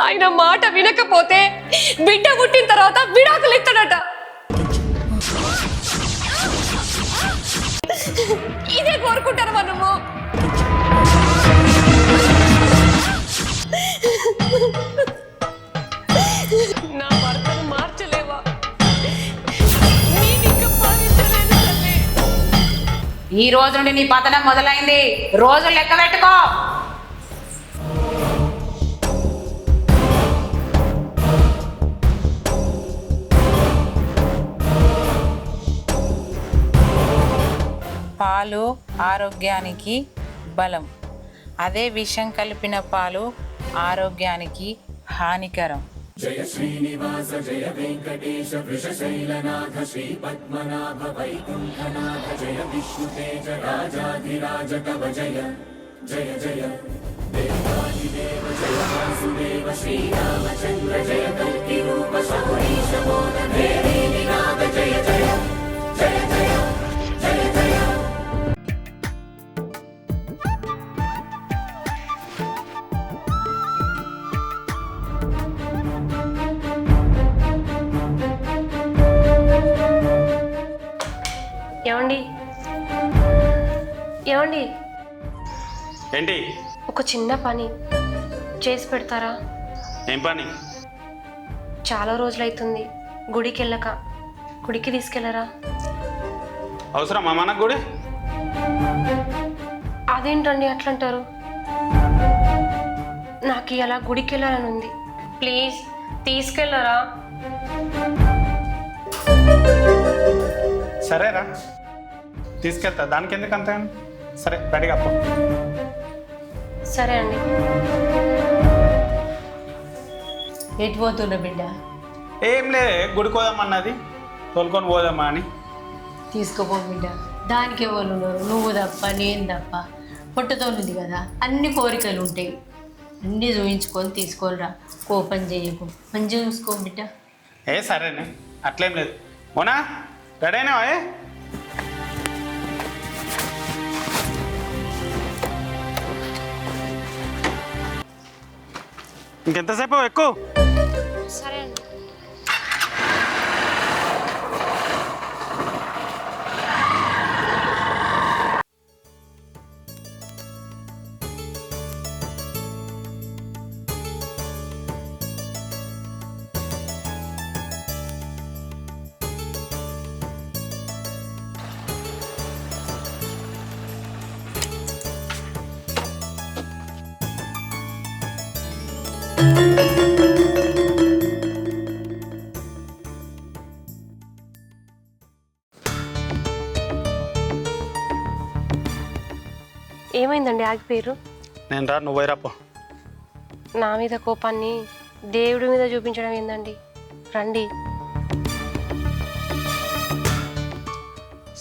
ఆయన మాట వినకపోతే బిడ్డ పుట్టిన తర్వాత విడాకులు ఇస్తాడట. ఇదే కోరుకుంటారు మనము. నా భర్తను మార్చలేవా? ఈ రోజు నుండి నీ పతనం మొదలైంది. రోజు లెక్క పెట్టుకో. పాలు ఆరోగ్యానికి బలం, అదే విషం కలిపిన పాలు ఆరోగ్యానికి హానికరం. జయ శ్రీనివాస జయ వెంకటేశ వృషశైలనాథ శ్రీ పద్మనాభ వైకుంఠనాథ జయ విష్ణుతేజ రాజాధిరాజ కవ జయ జయ జయ దేవాదిదేవ జయ వాసుదేవ శ్రీరామచంద్ర జయ కల్కి రూప శౌరీశ మోద దేవీ నినాద జయ జయ జయ జయ జయ జయ. ఏమండి ఏమండి, ఏంటి? ఒక చిన్న పని చేసి పెడతారా? ఏం పని? చాలా రోజులైతుంది గుడికి వెళ్ళక. గుడికి తీసుకెళ్ళరా? అవసరమా మనకు గుడి? అదేంటండి అట్లంటారు? నాకు ఇలా గుడికి వెళ్ళాలని ఉంది. ప్లీజ్ తీసుకెళ్ళరా? సరేరా, తీసుకెళ్తా. దానికి ఎందుకు అంత? సరే రెడీగా పో. సరే అండి. ఎటు పోతుండ బిడ్డ? ఏం లే, గుడికి పోదామన్నది, తోలుకొని పోదామా అని. తీసుకోపో బిడ్డ. దానికి ఎవరు ఉన్నారు? నువ్వు తప్ప నేను తప్ప. పొట్టుతో ఉంది కదా, అన్ని కోరికలు ఉంటాయి. అన్నీ చూయించుకొని తీసుకోరా. కోపం చేయకు, మంచిగా చూసుకో బిడ్డ. సరేనే, అట్లేం లేదు. మోనా రెడీ అయినా? ఇంకెంతసేపు ఎక్కువ? సరే అండి. ఏమైందండి ఆగిపోయారు? నేను రా, నువ్వు వైరాపో. నా మీద కోపాన్ని దేవుడి మీద చూపించడం ఏందండి? రండి.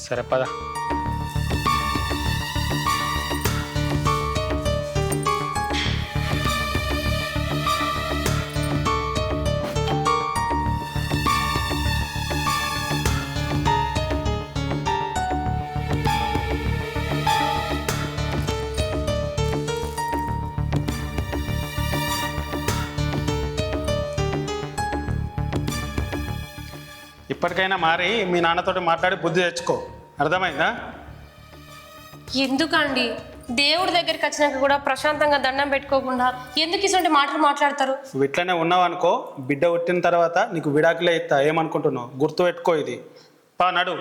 సరే పద. ఇప్పటికైనా మారి మీ నాన్నతోటి మాట్లాడి బుద్ధి తెచ్చుకో, అర్థమైందా? ఎందుకండి దేవుడి దగ్గరికి వచ్చినాక కూడా ప్రశాంతంగా దండం పెట్టుకోకుండా ఎందుకు ఇటువంటి మాటలు మాట్లాడతారు? నువ్వు ఇట్లనే ఉన్నావు అనుకో, బిడ్డ పుట్టిన తర్వాత నీకు విడాకులే ఇస్తా. ఏమనుకుంటున్నావు? గుర్తు పెట్టుకో ఇది. పా నడు.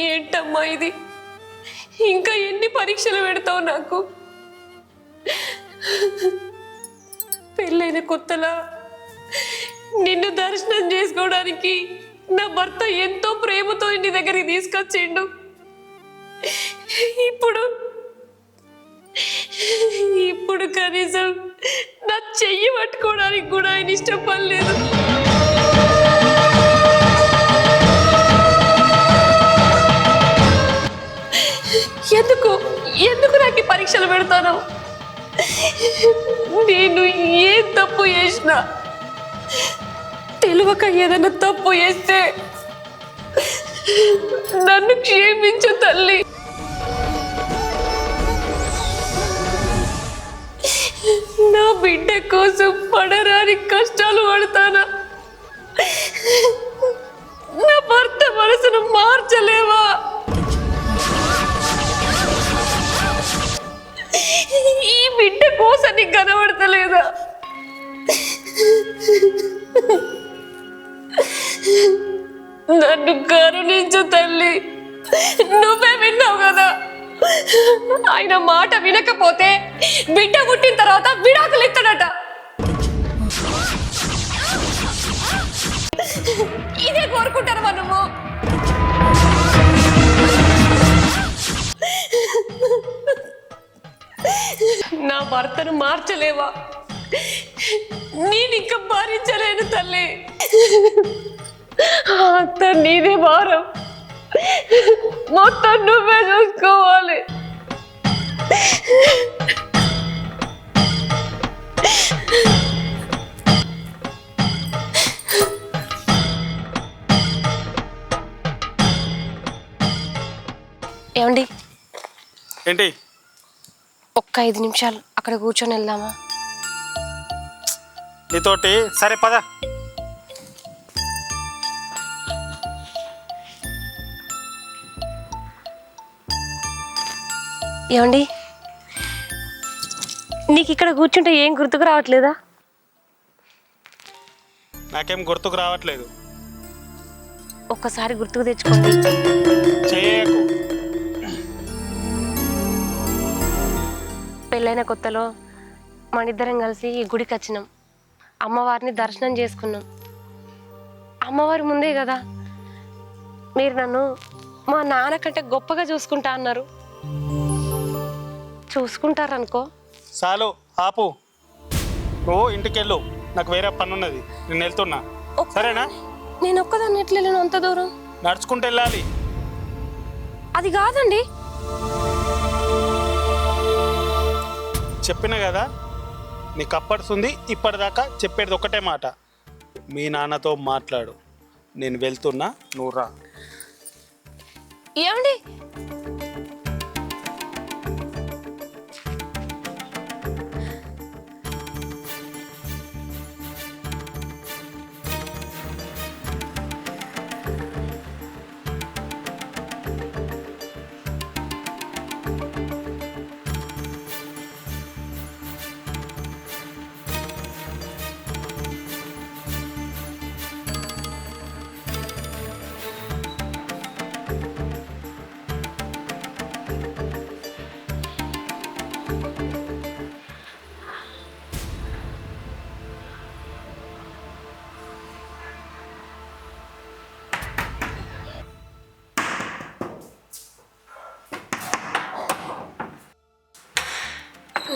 ఏంటమ్మా ఇది? ఇంకా ఎన్ని పరీక్షలు పెడతావు నాకు? పెళ్ళైన కొత్తలా నిన్ను దర్శనం చేసుకోవడానికి నా భర్త ఎంతో ప్రేమతో నీ దగ్గరికి తీసుకొచ్చిండు. ఇప్పుడు కనీసం నా చెయ్యి పట్టుకోవడానికి కూడా ఆయన ఇష్టపడలేదు. ఎందుకు నాకు ఈ పరీక్షలు పెడతాను? నేను ఏం తప్పు చేసినా తెలియక ఏదైనా తప్పు చేస్తే నన్ను క్షమించు తల్లి. నా బిడ్డ కోసం పడరాని కష్టాలు పడతానా? నా భర్త మనసును మార్చలేవా? ఈ బిడ్డ కోసం నీకు కనబడతలేదా? నన్ను కరుణించు తల్లి. నువ్వే విన్నావు కదా, ఆయన మాట వినకపోతే బిడ్డ పుట్టిన తర్వాత విడాకులు ఇస్తాడట. ఇదే కోరుకుంటారు మనము. నా భర్తను మార్చలేవా? నేను ఇంకా భరించలేను తల్లి. అంత నీదే భారం, మొత్తం నువ్వే చూసుకోవాలి. ఏమండి, ఏంటి? ఒక్క 5 నిమిషాలు అక్కడ కూర్చొని వెళ్దామా? నీతోటి సరే పద. ఏమండి, నీకు ఇక్కడ కూర్చుంటే ఏం గుర్తుకు రావట్లేదా? నాకేం గుర్తుకు రావట్లేదు. ఒక్కసారి గుర్తుకు తెచ్చుకోండి. చేయకు. పెళ్ళైన కొత్తలో మనిద్దరం కలిసి ఈ గుడికి వచ్చినాం. అమ్మవారిని దర్శనం చేసుకున్నాం. అమ్మవారి ముందే కదా మీరు నన్ను మా నాన్న కంటే గొప్పగా చూసుకుంటా అన్నారు. చూసుకుంటారనుకో. చాలు ఆపు. నువ్వు ఇంటికి వెళ్ళు, నాకు వేరే పని ఉన్నది, నేను వెళ్తున్నా. సరేనా? నేను ఒక్కదాన్ని ఎట్లా వెళ్ళను అంత దూరం? నడుచుకుంటూ వెళ్ళాలి. అది కాదండి. చెప్పిన కదా, నీకు అప్పడుతుంది ఇప్పటిదాకా చెప్పేది ఒకటే మాట. మీ నాన్నతో మాట్లాడు, నేను వెళ్తున్నా, నువ్వు రా. ఏమండి,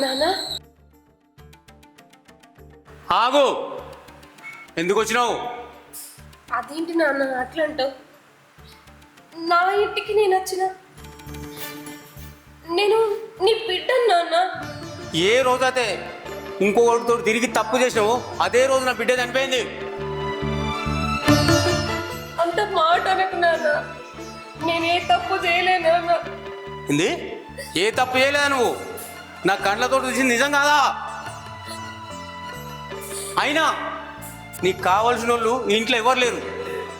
నానా ఆగు. ఎందుకు వచ్చినావు? అదేంటి నాన్న అట్లా అంటావు? నా ఇంటికి నేను వచ్చిన, నేను నీ బిడ్డను నాన్న. ఏ రోజైతే ఇంకొకటితో తిరిగి తప్పు చేసినావు అదే రోజు నా బిడ్డ చనిపోయింది. అంత మాట అనకు నాన్న, నేనే తప్పు చేయలే నాన్న. ఏంది? ఏ తప్పు చేయలేదా నువ్వు? నా కండ్లతో చూసింది నిజం కాదా? అయినా నీకు కావాల్సిన వాళ్ళు ఇంట్లో ఎవరు లేరు.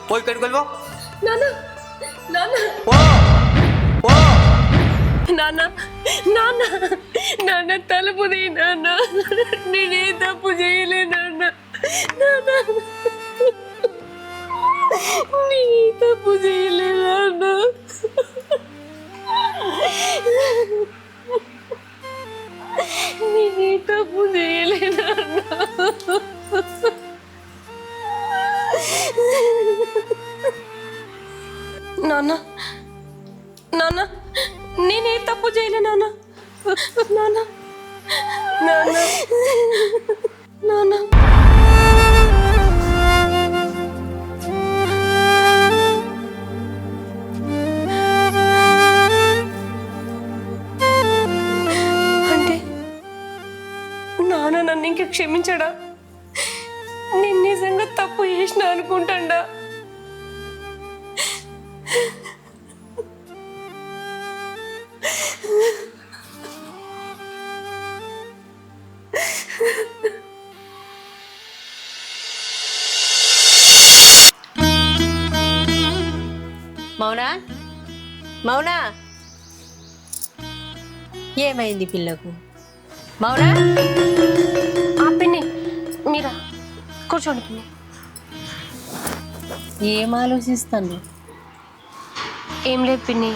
పోయి ఇక్కడికి వెళ్ళిపో. నాన్న నాన్న పో పో. నాన్న నాన్న నాన్న తలుపు తీ నాన్న, నేనే తప్పు చేయలే నాన్న. నాన్న నీ తప్పు చేయలే నాన్న. నేనే తప్పు చేయలే నాన్న. నాన్న నాన్న నేనే తప్పు చేయలే నాన్న. నాన్న నాన్న నాన్న అంటే నాన్న నన్ను ఇంక క్షమించడా? నేను నిజంగా తప్పు చేసిన అనుకుంటాడా. మౌనా మౌనా ఏమైంది పిల్లకు? మౌనా ఆ పిన్ని మీరా కూర్చోండి పిన్ని. ఏం ఆలోచిస్తాను? ఏం లేదు పిన్ని.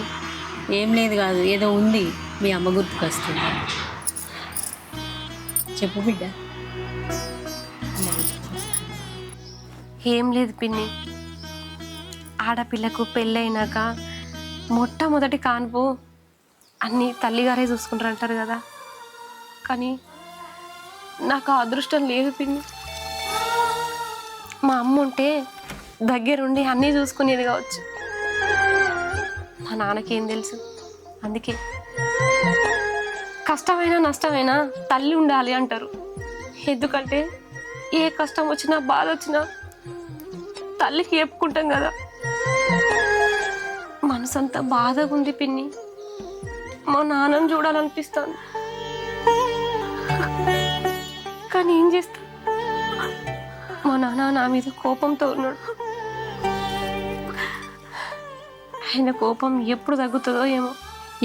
ఏం లేదు కాదు, ఏదో ఉంది. మీ అమ్మ గుర్తుకొస్తుంది. చెప్పు బిడ్డ. ఏం లేదు పిన్ని. ఆడపిల్లకు పెళ్ళైనాక మొట్టమొదటి కాన్పు అన్నీ తల్లిగారే చూసుకుంటారు అంటారు కదా, కానీ నాకు ఆ అదృష్టం లేదు పిన్ని. మా అమ్మ ఉంటే దగ్గరుండి అన్నీ చూసుకునేది కావచ్చు. మా నాన్నకేం తెలుసు. అందుకే కష్టమైనా నష్టమైనా తల్లి ఉండాలి అంటారు. ఎందుకంటే ఏ కష్టం వచ్చినా బాధ వచ్చినా తల్లికి చెప్పుకుంటాం కదా. మనసంతా బాధగా ఉంది పిన్ని. మా నాన్నని చూడాలనిపిస్తాను, కానీ ఏం చేస్తా, మా నాన్న నా మీద కోపంతో ఉన్నాడు. ఆయన కోపం ఎప్పుడు తగ్గుతుందో ఏమో.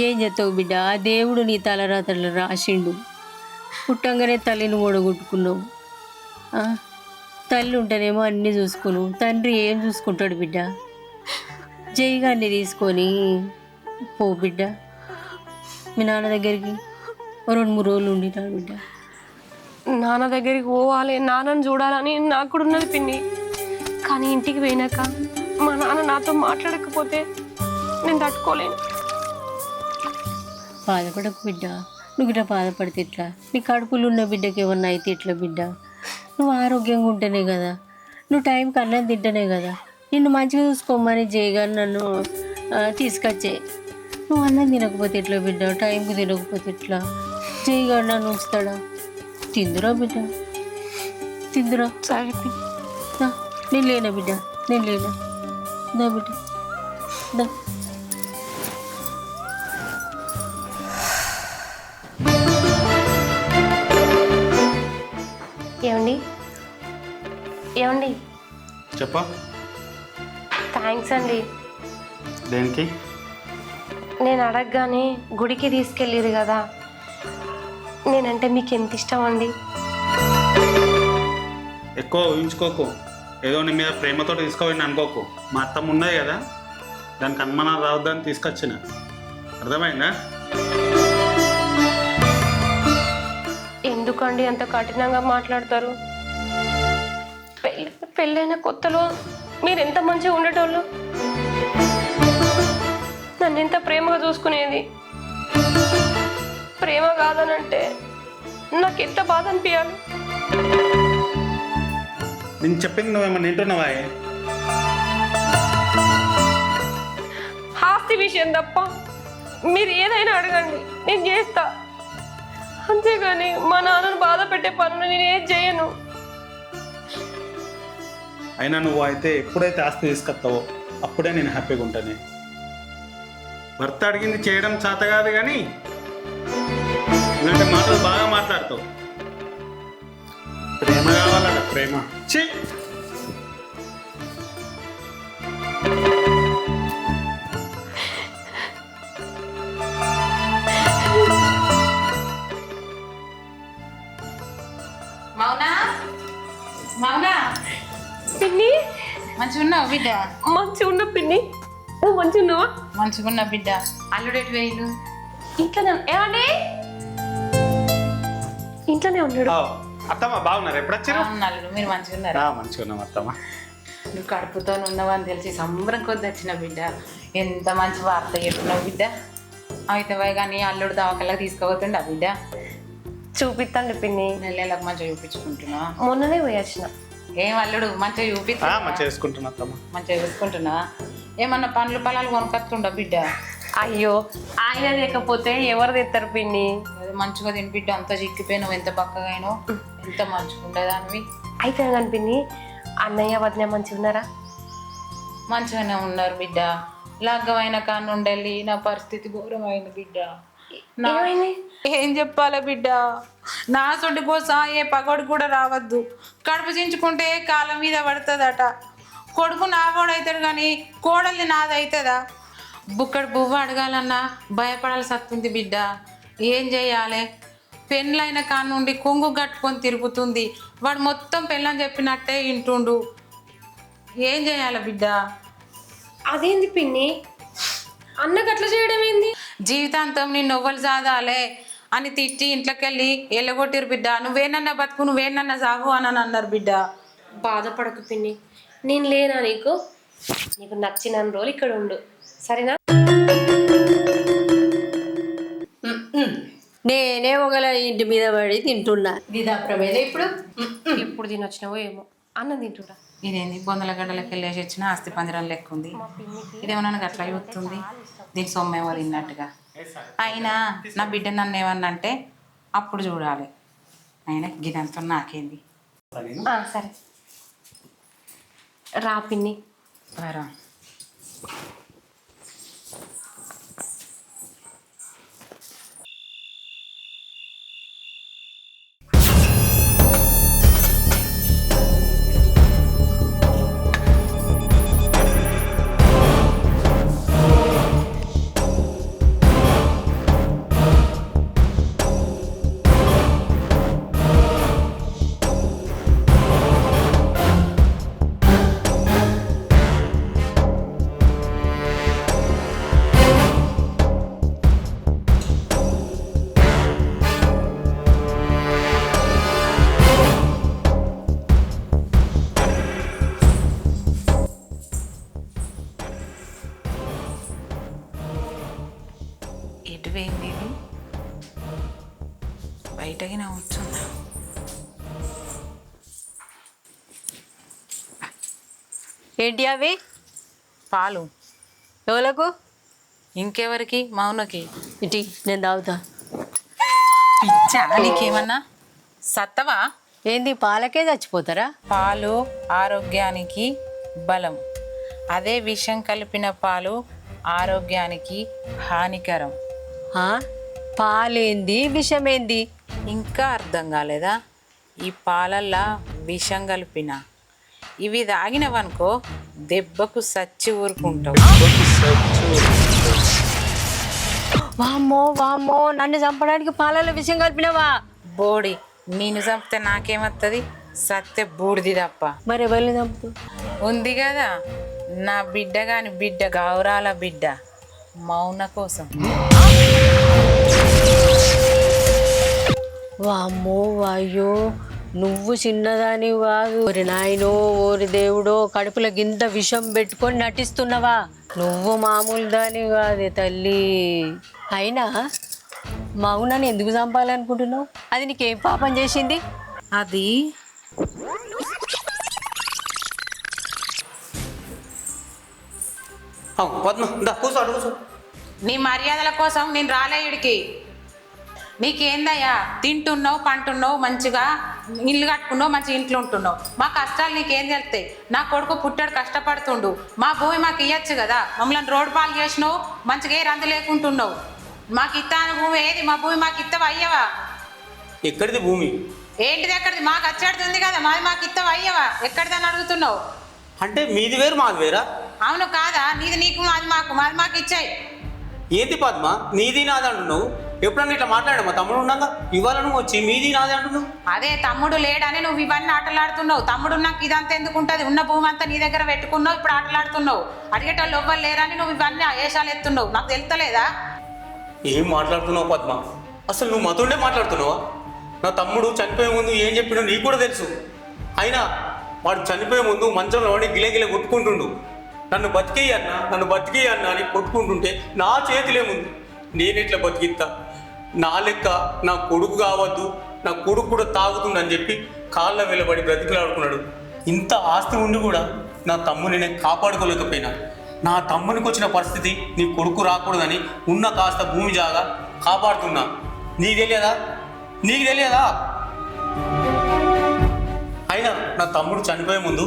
ఏం చేస్తావు బిడ్డ? ఆ దేవుడు నీ తలరాతలు రాసిండు. పుట్టంగానే తల్లిని ఓడగొట్టుకున్నావు. తల్లి ఉంటేనేమో అన్నీ చూసుకును, తండ్రి ఏం చూసుకుంటాడు బిడ్డ? జైగాన్ని తీసుకొని పో బిడ్డ. మీ నాన్న దగ్గరికి 2-3 రోజులు ఉండినాడు బిడ్డ. నాన్న దగ్గరికి పోవాలి, నాన్నని చూడాలని నాకు కూడా ఉన్నది పిన్ని. కానీ ఇంటికి పోయినాక మా నాన్న నాతో మాట్లాడకపోతే నేను తట్టుకోలేను. బాధపడకు బిడ్డ. నువ్వు ఇట్లా బాధపడితే ఎట్లా? నీ కడుపులు ఉన్న బిడ్డకి ఏమన్నా అయితే ఎట్లా బిడ్డ? నువ్వు ఆరోగ్యంగా ఉంటేనే కదా, నువ్వు టైంకి అన్నం తింటేనే కదా నిన్ను మంచిగా చూసుకోమని జయగా నన్ను తీసుకొచ్చే. నువ్వు అన్నం తినకపోతే ఎట్లా బిడ్డ? టైంకి తినకపోతే ఎట్లా? జయగా నన్ను ఉంచుతాడా? తిందురా బిడ్డ, తిందురా. సరే పిన్ని. నేను లేనా బిడ్డ? నేను లేనా? దా బిడ్డ దా. ఏమండి ఏమండి చెప్పా. థ్యాంక్స్ అండి. దేనికి? నేను అడగగానే గుడికి తీసుకెళ్ళిరు కదా, నేనంటే మీకు ఎంత ఇష్టం అండి. ఎక్కువ ఊహించుకోకు. ఏదో నీ మీద ప్రేమతో తీసుకోవాలి అనుకోకు. మా అత్తమ్మ ఉన్నది కదా, దానికి అనుమానాలు రావద్దని తీసుకొచ్చిన. అర్థమైందా? ఎందుకండి అంత కఠినంగా మాట్లాడతారు? పెళ్ళైన కొత్తలో మీరు ఎంత మంచిగా ఉండేటోళ్ళు, నన్ను ఎంత ప్రేమగా చూసుకునేది. ప్రేమ కాదనంటే నాకు ఎంత బాధ అనిపించాలి. నేను చెప్పింది నువ్వేమన్నా వింటున్నావా? ఆస్తి విషయం తప్ప మీరు ఏదైనా అడగండి, నేను చేస్తా. అంతేగాని మా నాన్నను బాధ పెట్టే పనులు నేను ఏం చేయను. అయినా నువ్వు అయితే ఎప్పుడైతే ఆస్తి తీసుకొస్తావో అప్పుడే నేను హ్యాపీగా ఉంటాను. భర్త అడిగింది చేయడం చేత కాదు, కానీ ఇలాంటి మాటలు బాగా మాట్లాడతావు. ప్రేమ కావాలట, ప్రేమ. ఛీ! మౌనా మౌనా పిన్ని మంచిగా ఉన్నావు బిడ్డ? మంచిగా ఉన్న పిన్ని. నువ్వు మంచిగా ఉన్నావా? మంచిగా ఉన్నా బిడ్డ. అల్లుడు ఎటు వేయండు? ఇంట్లోనే ఏమండి? ఇంట్లోనే ఉన్నాడు. అత్తమ్మ బాగున్నారు? ఎప్పుడు వచ్చారు? అల్లుడు మీరు మంచిగా ఉన్నారా? మంచిగా ఉన్నాం అత్తమ్మ. నువ్వు కడుపుతో ఉన్నావని తెలిసి సంబరం కొద్ది వచ్చిన బిడ్డ. ఎంత మంచి వార్త చెప్పినావు బిడ్డ. అయితే కానీ అల్లుడు దవాఖానకి తీసుకోబోతుండ బిడ్డ. చూపిస్తాండి పిన్ని. నెలలకు మంచిగా చూపించుకుంటున్నా. మొన్ననే పోయి వచ్చిన. ఏం అల్లుడు మంచిగా చూపిస్తా? మంచిగా చేసుకుంటున్నా అత్తమ్మ. మంచిగా చూసుకుంటున్నా. ఏమన్నా పండ్లు పొలాలు కొనుకొస్తుండ బిడ్డ? అయ్యో, ఆయన లేకపోతే ఎవరు తెస్తారు పిన్ని? మంచిగా తిని బిడ్డ. అంత చిక్కిపోయినావు, ఎంత బక్కగా అయినావు, ఎంత మంచిగా ఉండేదానివి. అయితే కనిపింది అన్నయ్య వదిన మంచిగా ఉన్నారా? మంచిగానే ఉన్నారు బిడ్డ. లగ్గమైన కానుండెళ్ళి నా పరిస్థితి ఘోరమైంది బిడ్డ. ఏమైంది? ఏం చెప్పాలి బిడ్డ, నా సొంటి కోసం ఏ పగోడు కూడా రావద్దు. కడుపు చించుకుంటే కాళ్ళ మీద పడుతుందట. కొడుకు నావాడు అవుతాడు కానీ కోడల్ని నాదవుతుందా? బుక్కడు బువ్వ అడగాలన్నా భయపడాల్సి వస్తుంది బిడ్డ. ఏం చేయాలి? పెళ్ళైన కాడ నుండి కొంగు కట్టుకొని తిరుగుతుంది. వాడు మొత్తం పెళ్ళని చెప్పినట్టే వింటుండు. ఏం చేయాలి బిడ్డ? అదేంది పిన్ని, అన్నకు అట్లా చేయడం ఏంది? జీవితాంతం నేను నవ్వలు సాదాలే అని తిట్టి ఇంట్లోకి వెళ్ళి ఎల్లగొట్టిరు బిడ్డ. నువ్వేనన్నా బతుకు, నువ్వేనన్నా సాగు అని అన్నారు బిడ్డ. బాధపడకు పిన్ని, నేను లేనా నీకు? నీకు నచ్చిన రోజులు ఇక్కడ ఉండు, సరేనా? నేనే ఒకల ఇంటి మీద పడి తింటున్నా. ఇది అప్రమేదే ఇప్పుడు. ఎప్పుడు తినొచ్చినావో ఏమో, అన్నం తింటురా. ఇదేంది బొందల గడ్డలకి వెళ్ళేసి వచ్చిన ఆస్తి పంజరం లెక్క ఉంది. ఇదేమన్నా అట్లా అవుతుంది, దీని సొమ్మేమో తిన్నట్టుగా. అయినా నా బిడ్డ నన్ను ఏమన్నా అంటే అప్పుడు చూడాలి. అయినా గిదంతా నాకేంది. సరే రా పిన్ని. రా. ఎటు పోయింది ఇది? బయటకి నా వచ్చుందా? ఏంటి అవి? పాలు. ఎవలకు? ఇంకెవరికి? మౌనకి. ఇటీ నేను తాగుతా. పిచ్చా నీకేమన్నా? సత్తవా? ఏంది పాలకే చచ్చిపోతారా? పాలు ఆరోగ్యానికి బలం. అదే విషం కలిపిన పాలు ఆరోగ్యానికి హానికరం. పాలేంది విషమేంది? ఇంకా అర్థం కాలేదా? ఈ పాలల్లా విషం కలిపిన ఇవి తాగినవనుకో దెబ్బకు సచ్చి ఊరుకుంటావు. వామ్మో వామ్మో, నన్ను చంపడానికి పాలలో విషం కలిపినవా? బోడి, నేను చంపితే నాకేమత్తది? సత్తే బూడిది తప్ప. మరి ఎవరిని చంపుతూ? ఉంది కదా నా బిడ్డ కాని బిడ్డ, గౌరాల బిడ్డ మౌన కోసం. వామ్మో వాయ్యో, నువ్వు చిన్నదాని కాదు. ఓరి నాయనో, ఓరి దేవుడో, కడుపులో గింత విషం పెట్టుకొని నటిస్తున్నావా? నువ్వు మామూలు దాని కాదే తల్లి. అయినా మౌనని ఎందుకు చంపాలనుకుంటున్నావు? అది నీకేం పాపం చేసింది? అది పద్మ దా కూర్చో, అటు కూర్చో. నీ మర్యాదల కోసం నేను రాలే ఇడికి. నీకేందయ్యా? తింటున్నావు, పంటున్నావు, మంచిగా ఇల్లు కట్టుకున్నావు, మంచి ఇంట్లో ఉంటున్నావు. మా కష్టాలు నీకేం తెలుస్తాయి? నా కొడుకు పుట్టాడు, కష్టపడుతుండు. మా భూమి మాకు ఇవ్వచ్చు కదా. మమ్మల్ని రోడ్డు పాలు చేసినావు, మంచిగా ఏ రందు లేకుంటున్నావు. మాకు ఇస్తాను భూమి ఏది? మా భూమి మాకు ఇత్తవా అయ్యవా? ఎక్కడిది భూమి? ఏంటిది ఎక్కడిది? మాకు వచ్చేడుతుంది కదా, మాది మాకు ఇత్తవా అయ్యవా? ఎక్కడిదని అడుగుతున్నావు? అంటే మీది వేరు మాది వేరా? అవును కాదా? నీది నీకు, మాది మాకు, మాది మాకు ఇచ్చాయి. ఏంది పద్మ నీది నాది అంటున్నావు? ఎప్పుడన్నా ఇట్లా మాట్లాడా? మా తమ్ముడు ఉన్నాగా ఇవాళ నువ్వు వచ్చి మీది నాది అంటున్నావు. అదే తమ్ముడు లేడని నువ్వు ఇవన్నీ ఆటలాడుతున్నావు. తమ్ముడు నాకు ఇదంతా ఎందుకు ఉంటుంది? ఉన్న భూమి అంతా నీ దగ్గర పెట్టుకున్నావు, ఇప్పుడు ఆటలాడుతున్నావు. అడిగేటోళ్ళు ఎవ్వరు లేరని నువ్వు ఇవన్నీ వేషాలు ఎత్తున్నావు. నాకు తెలుస్తలేదా? ఏం మాట్లాడుతున్నావు పద్మ? అసలు నువ్వు మతుండే మాట్లాడుతున్నావా? నా తమ్ముడు చనిపోయే ముందు ఏం చెప్పినా నీకు కూడా తెలుసు. అయినా వాడు చనిపోయే ముందు మంచంలో వాడి గిలగిల కొట్టుకుంటుండు. నన్ను బతికేయన్నా, నన్ను బతికేయన్నా అని కొట్టుకుంటుంటే నా చేతిలేముంది? నేనెట్లా బతికిస్తా? నా లెక్క నా కొడుకు కావద్దు, నా కొడుకు కూడా తాగుతుందని చెప్పి కాళ్ళ వెలబడి బ్రతికిలాడుకున్నాడు. ఇంత ఆస్తి ఉండి కూడా నా తమ్ముని నేను కాపాడుకోలేకపోయినా. నా తమ్మునికి వచ్చిన పరిస్థితి నీ కొడుకు రాకూడదని ఉన్న కాస్త భూమి జాగా కాపాడుతున్నా. నీకు తెలియదా? నీకు తెలియదా? అయినా తమ్ముడు చనిపోయే ముందు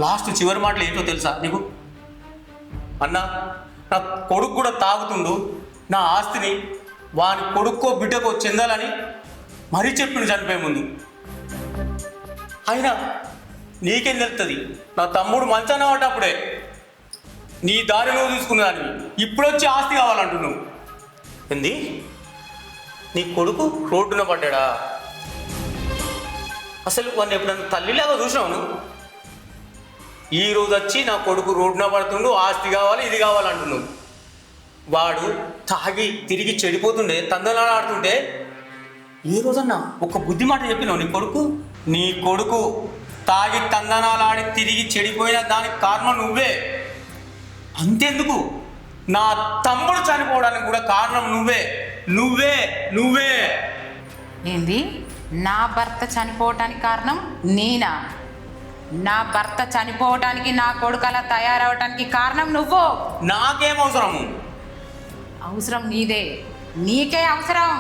లాస్ట్ చివరి మాటలు ఏంటో తెలుసా నీకు? అన్న, నా కొడుకు కూడా తాగుతుండు, నా ఆస్తిని వాని కొడుక్కో బిడ్డకో చెందాలని మరీ చెప్పిండు చనిపోయే ముందు. అయినా నీకేం తెలుస్తుంది? నా తమ్ముడు మంచాన పడ్డప్పుడే నీ దారి నువ్వు చూసుకున్నదాన్ని ఇప్పుడొచ్చి ఆస్తి కావాలంటున్నావు. ఏంది? నీ కొడుకు రోడ్డున పడ్డా? అసలు వాడిని ఎప్పుడన్నా తల్లిలాగా చూసినావు నువ్వు? ఈ రోజు వచ్చి నా కొడుకు రోడ్డున పడుతుండు, ఆస్తి కావాలి, ఇది కావాలంటున్నావు. వాడు తాగి తిరిగి చెడిపోతుండే, తందనాడుతుంటే ఏ రోజన్నా ఒక బుద్ధి మాట చెప్పినావు నీ కొడుకు తాగి తందనాలాడి తిరిగి చెడిపోయిన దానికి కారణం నువ్వే. అంతెందుకు, నా తమ్ముడు చనిపోవడానికి కూడా కారణం నువ్వే నువ్వే నువ్వే ఏంది? నా భర్త చనిపోవటానికి కారణం నేనా? నా భర్త చనిపోవటానికి నా కొడుకు అలా తయారవటానికి కారణం నువ్వు. నాకేం అవసరము? అవసరం నీదే, నీకే అవసరం.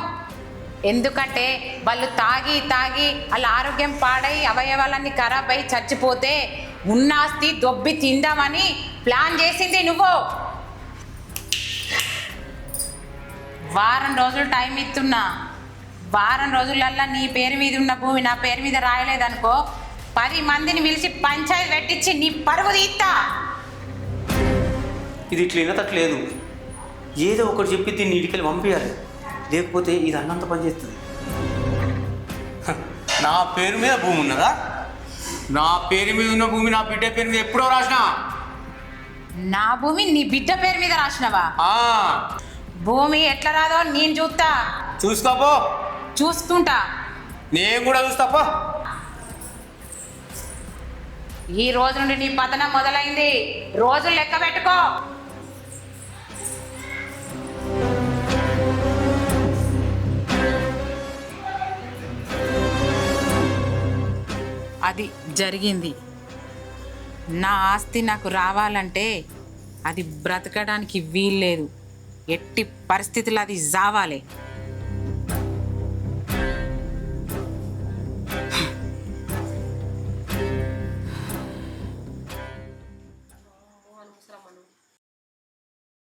ఎందుకంటే వాళ్ళు తాగి తాగి వాళ్ళ ఆరోగ్యం పాడై అవయవాలన్నీ ఖరాబ్ అయి చచ్చిపోతే ఉన్న ఆస్తి దొబ్బి తిందామని ప్లాన్ చేసింది నువ్వు. వారం రోజులు టైం ఇస్తున్నా. వారం రోజులల్లా నీ పేరు మీద ఉన్న భూమి నా పేరు మీద రాయలేదనుకో, 10 మందిని పిలిచి పంచాయతీ పెట్టించి నీ పరువు తీస్తా. ఇది ఇట్లా వినతట్లేదు. ఏదో ఒకటి చెప్పి దీన్ని ఇడికెళ్ళి పంపించాలి, లేకపోతే ఇది అన్నంత పని చేస్తుంది. నా పేరు మీద భూమి ఉన్నదా? నా పేరు మీద ఉన్న భూమి నా బిడ్డ పేరు మీద ఎప్పుడో రాసినా. నా భూమి నీ బిడ్డ పేరు మీద రాసినవా? భూమి ఎట్లా రాదో నేను చూస్తా. చూసుకోపో. చూసుకుంటా. నేను కూడా చూస్తాపో. ఈ రోజు నుండి నీ పతనం మొదలైంది. రోజులు లెక్క పెట్టుకో. అది జరిగింది. నా ఆస్తి నాకు రావాలంటే అది బ్రతకడానికి వీల్లేదు. ఎట్టి పరిస్థితుల్లో అది జావాలి.